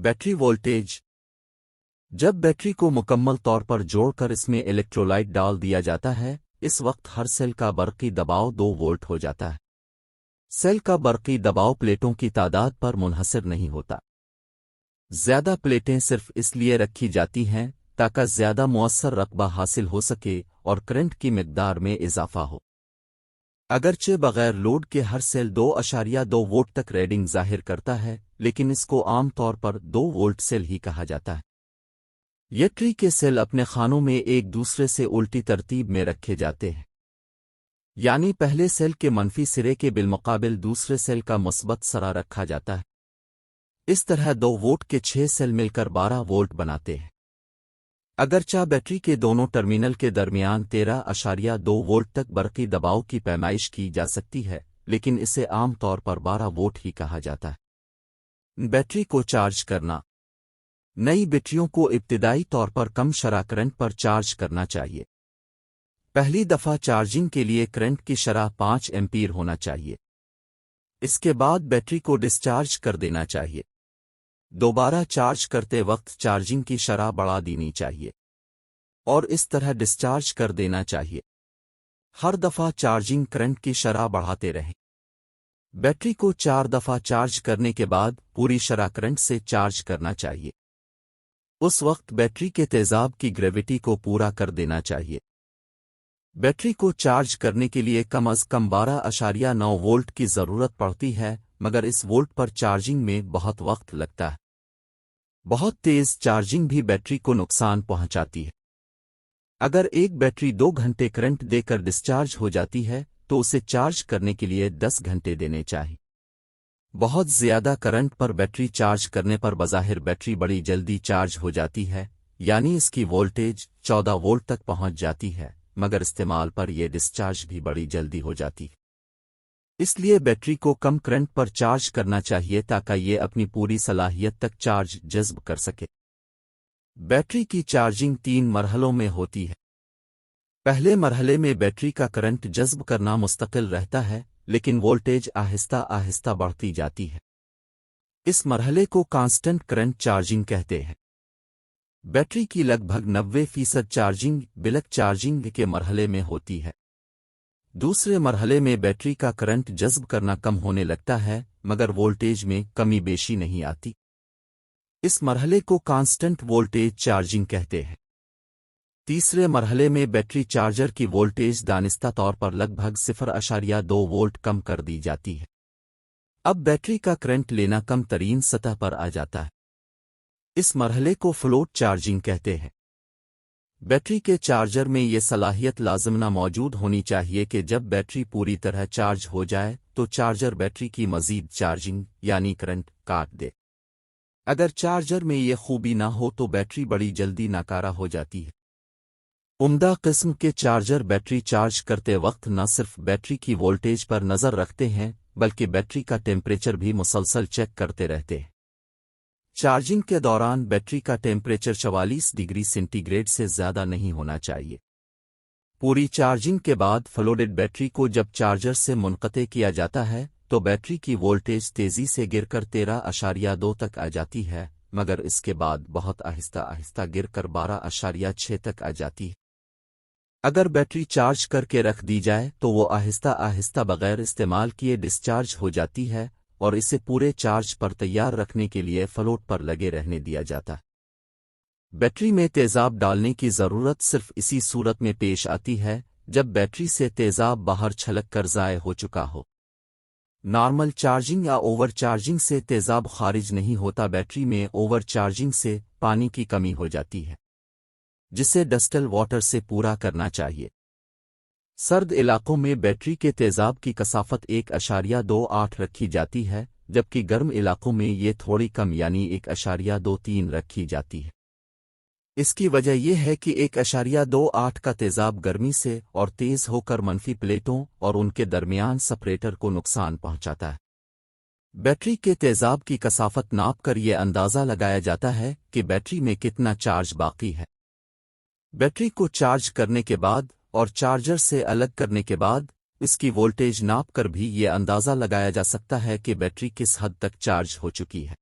Battery voltage. जब battery को मुकम्मल तौर पर जोड़कर इसमें इलेक्ट्रोलाइट डाल दिया जाता है, इस वक्त हर सेल का बरक़ी दबाव 2 वोल्ट हो जाता है। सेल का बरक़ी दबाव प्लेटों की तादाद पर मुनहसर नहीं होता। ज़्यादा प्लेटें सिर्फ इसलिए रखी जाती हैं ताकि ज़्यादा मुअस्सर रकबा हासिल हो सके और करंट की मिकदार में इजाफा हो। अगरचे बगैर लोड के हर सेल 2.2 वोल्ट तक रीडिंग ज़ाहिर करता है, लेकिन इसको आम तौर पर 2 वोल्ट सेल ही कहा जाता है। ये ट्री के सेल अपने खानों में एक दूसरे से उल्टी तरतीब में रखे जाते हैं, यानी पहले सेल के मनफी सिरे के बिलमुकाबिल दूसरे सेल का मुस्बत सरा रखा जाता है। इस तरह 2 वोल्ट के 6 सेल मिलकर 12 वोल्ट बनाते हैं। अगरचा बैटरी के दोनों टर्मिनल के दरमियान 13.2 वोल्ट तक बरक़ी दबाव की पैमाइश की जा सकती है, लेकिन इसे आम तौर पर 12 वोल्ट ही कहा जाता है। बैटरी को चार्ज करना। नई बैटरियों को इब्तिदाई तौर पर कम शरह करंट पर चार्ज करना चाहिए। पहली दफ़ा चार्जिंग के लिए करंट की शरह 5 एम्पीयर होना चाहिए। इसके बाद बैटरी को डिस्चार्ज कर देना चाहिए। दोबारा चार्ज करते वक्त चार्जिंग की शरह बढ़ा देनी चाहिए और इस तरह डिस्चार्ज कर देना चाहिए। हर दफ़ा चार्जिंग करंट की शरह बढ़ाते रहें। बैटरी को 4 दफ़ा चार्ज करने के बाद पूरी शरह करंट से चार्ज करना चाहिए। उस वक्त बैटरी के तेज़ाब की ग्रेविटी को पूरा कर देना चाहिए। बैटरी को चार्ज करने के लिए कम अज़ कम 12.9 वोल्ट की ज़रूरत पड़ती है, मगर इस वोल्ट पर चार्जिंग में बहुत वक्त लगता है। बहुत तेज़ चार्जिंग भी बैटरी को नुकसान पहुंचाती है। अगर एक बैटरी 2 घंटे करंट देकर डिस्चार्ज हो जाती है तो उसे चार्ज करने के लिए 10 घंटे देने चाहिए। बहुत ज़्यादा करंट पर बैटरी चार्ज करने पर बज़ाहिर बैटरी बड़ी जल्दी चार्ज हो जाती है, यानी इसकी वोल्टेज 14 वोल्ट तक पहुंच जाती है, मगर इस्तेमाल पर यह डिस्चार्ज भी बड़ी जल्दी हो जाती है। इसलिए बैटरी को कम करंट पर चार्ज करना चाहिए ताकि ये अपनी पूरी सलाहियत तक चार्ज जज़्ब कर सके। बैटरी की चार्जिंग 3 मरहलों में होती है। पहले मरहले में बैटरी का करंट जज़्ब करना मुस्तकिल रहता है, लेकिन वोल्टेज आहिस्ता आहिस्ता बढ़ती जाती है। इस मरहले को कांस्टेंट करंट चार्जिंग कहते हैं। बैटरी की लगभग 90% चार्जिंग बिलक चार्जिंग के मरहले में होती है। दूसरे मरहले में बैटरी का करंट जज़्ब करना कम होने लगता है, मगर वोल्टेज में कमी बेशी नहीं आती। इस मरहले को कांस्टेंट वोल्टेज चार्जिंग कहते हैं। तीसरे मरहले में बैटरी चार्जर की वोल्टेज दानिस्ता तौर पर लगभग 0.2 वोल्ट कम कर दी जाती है। अब बैटरी का करंट लेना कम तरीन सतह पर आ जाता है। इस मरहले को फ्लोट चार्जिंग कहते हैं। बैटरी के चार्जर में ये सलाहियत लाज़िमना मौजूद होनी चाहिए कि जब बैटरी पूरी तरह चार्ज हो जाए तो चार्जर बैटरी की मज़ीद चार्जिंग यानी करंट काट दे। अगर चार्जर में ये खूबी ना हो तो बैटरी बड़ी जल्दी नाकारा हो जाती है। उम्दा किस्म के चार्जर बैटरी चार्ज करते वक्त न सिर्फ बैटरी की वोल्टेज पर नज़र रखते हैं, बल्कि बैटरी का टेम्परेचर भी मुसलसल चेक करते रहते हैं। चार्जिंग के दौरान बैटरी का टेम्परेचर 44 डिग्री सेंटीग्रेड से ज़्यादा नहीं होना चाहिए। पूरी चार्जिंग के बाद फ्लोडेड बैटरी को जब चार्जर से मुनक़ते किया जाता है तो बैटरी की वोल्टेज तेज़ी से गिरकर 13.2 तक आ जाती है, मगर इसके बाद बहुत आहिस्ता आहिस्ता गिरकर 12.6 तक आ जाती है। अगर बैटरी चार्ज करके रख दी जाए तो वो आहिस्ता आहिस्ता बग़ैर इस्तेमाल किए डिस्चार्ज हो जाती है और इसे पूरे चार्ज पर तैयार रखने के लिए फ्लोट पर लगे रहने दिया जाता है। बैटरी में तेज़ाब डालने की ज़रूरत सिर्फ इसी सूरत में पेश आती है जब बैटरी से तेज़ाब बाहर छलक कर ज़ाय हो चुका हो। नॉर्मल चार्जिंग या ओवर चार्जिंग से तेज़ाब खारिज नहीं होता। बैटरी में ओवर चार्जिंग से पानी की कमी हो जाती है, जिसे डस्टल वाटर से पूरा करना चाहिए। सर्द इलाकों में बैटरी के तेज़ाब की कसाफत 1.28 रखी जाती है, जबकि गर्म इलाकों में ये थोड़ी कम यानी 1.23 रखी जाती है। इसकी वजह यह है कि 1.28 का तेज़ाब गर्मी से और तेज़ होकर मनफी प्लेटों और उनके दरमियान सेपरेटर को नुकसान पहुंचाता है। बैटरी के तेज़ाब की कसाफत नाप कर यह अंदाज़ा लगाया जाता है कि बैटरी में कितना चार्ज बाकी है। बैटरी को चार्ज करने के बाद और चार्जर से अलग करने के बाद इसकी वोल्टेज नाप कर भी ये अंदाज़ा लगाया जा सकता है कि बैटरी किस हद तक चार्ज हो चुकी है।